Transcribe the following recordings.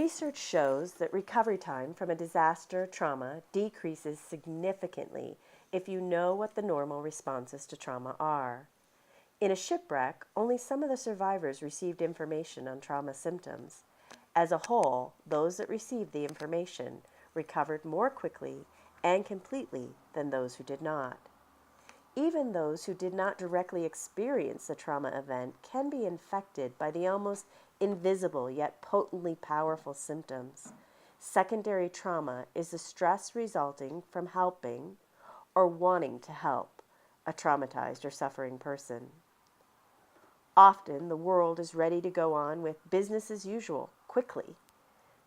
Research shows that recovery time from a disaster trauma decreases significantly if you know what the normal responses to trauma are. In a shipwreck, only some of the survivors received information on trauma symptoms. As a whole, those that received the information recovered more quickly and completely than those who did not. Even those who did not directly experience the trauma event can be infected by the almost invisible yet potently powerful symptoms. Secondary trauma is the stress resulting from helping or wanting to help a traumatized or suffering person. Often, the world is ready to go on with business as usual, quickly.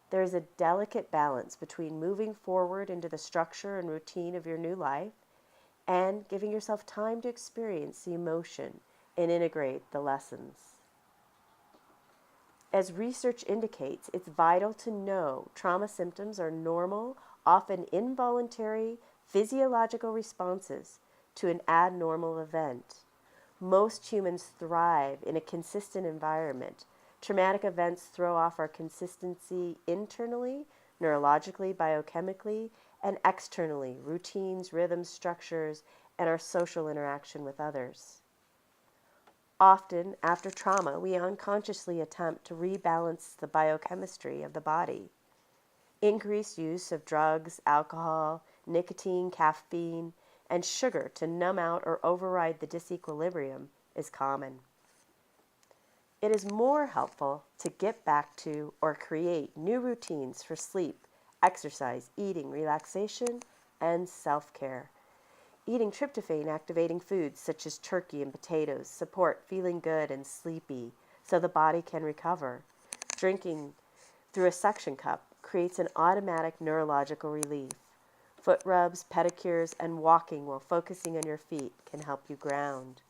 There is a delicate balance between moving forward into the structure and routine of your new life and giving yourself time to experience the emotion and integrate the lessons. As research indicates, it's vital to know trauma symptoms are normal, often involuntary, physiological responses to an abnormal event. Most humans thrive in a consistent environment. Traumatic events throw off our consistency internally, neurologically, biochemically, and externally, routines, rhythms, structures, and our social interaction with others. Often, after trauma, we unconsciously attempt to rebalance the biochemistry of the body. Increased use of drugs, alcohol, nicotine, caffeine, and sugar to numb out or override the disequilibrium is common. It is more helpful to get back to or create new routines for sleep, exercise, eating, relaxation, and self-care. Eating tryptophan-activating foods such as turkey and potatoes support feeling good and sleepy so the body can recover. Drinking through a suction cup creates an automatic neurological relief. Foot rubs, pedicures, and walking while focusing on your feet can help you ground.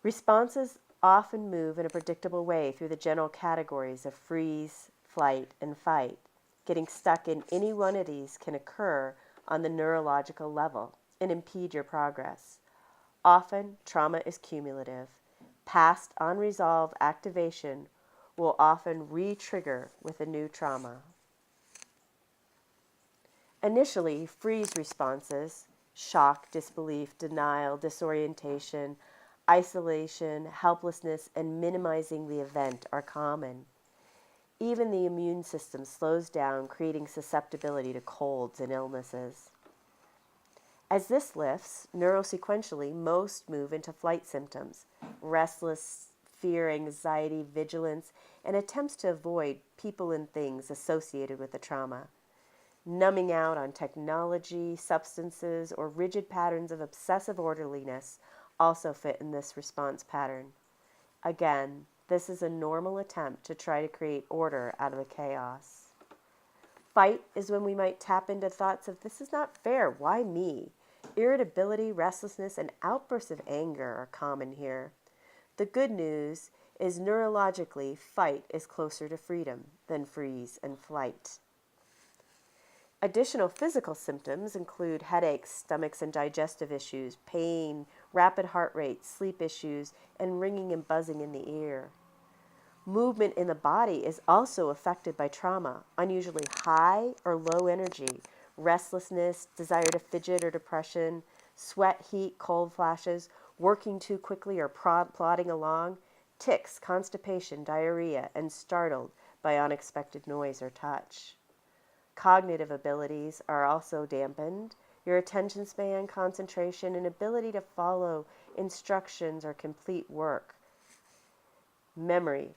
Responses often move in a predictable way through the general categories of freeze, flight, and fight. Getting stuck in any one of these can occur on the neurological level and impede your progress. Often, trauma is cumulative. Past unresolved activation will often re-trigger with a new trauma. Initially, freeze responses, shock, disbelief, denial, disorientation, isolation, helplessness, and minimizing the event are common. Even the immune system slows down, creating susceptibility to colds and illnesses. As this lifts, neurosequentially, most move into flight symptoms, restless, fear, anxiety, vigilance, and attempts to avoid people and things associated with the trauma. Numbing out on technology, substances, or rigid patterns of obsessive orderliness also fit in this response pattern. Again, this is a normal attempt to try to create order out of the chaos. Fight is when we might tap into thoughts of, this is not fair, why me? Irritability, restlessness, and outbursts of anger are common here. The good news is neurologically, fight is closer to freedom than freeze and flight. Additional physical symptoms include headaches, stomachs and digestive issues, pain, rapid heart rate, sleep issues, and ringing and buzzing in the ear. Movement in the body is also affected by trauma, unusually high or low energy, restlessness, desire to fidget or depression, sweat, heat, cold flashes, working too quickly or plodding along, tics, constipation, diarrhea, and startled by unexpected noise or touch. Cognitive abilities are also dampened. Your attention span, concentration, and ability to follow instructions or complete work. Memory.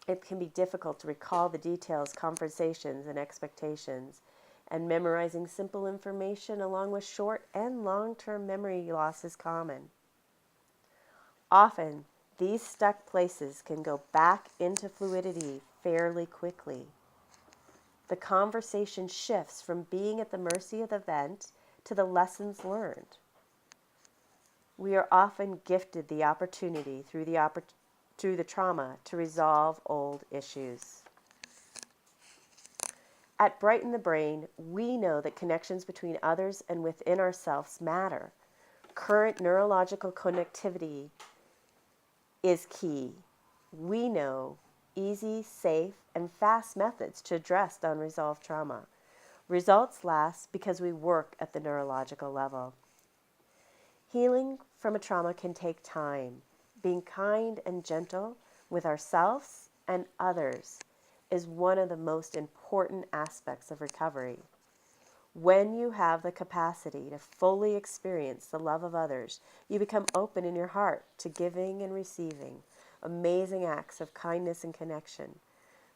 It can be difficult to recall the details, conversations, and expectations, and memorizing simple information along with short and long-term memory loss is common. Often, these stuck places can go back into fluidity fairly quickly. The conversation shifts from being at the mercy of the event to the lessons learned. We are often gifted the opportunity through the trauma to resolve old issues. At Brighten the Brain, we know that connections between others and within ourselves matter. Current neurological connectivity is key. We know easy, safe, and fast methods to address unresolved trauma. Results last because we work at the neurological level. Healing from a trauma can take time. Being kind and gentle with ourselves and others is one of the most important aspects of recovery. When you have the capacity to fully experience the love of others, you become open in your heart to giving and receiving amazing acts of kindness and connection.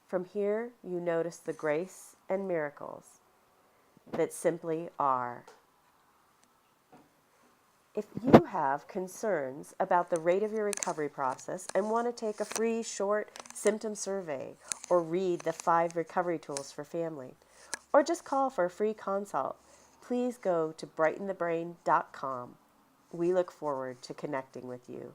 From here, you notice the grace and miracles that simply are. If you have concerns about the rate of your recovery process and want to take a free short symptom survey or read the 5 recovery tools for family, or just call for a free consult, please go to brightenthebrain.com. We look forward to connecting with you.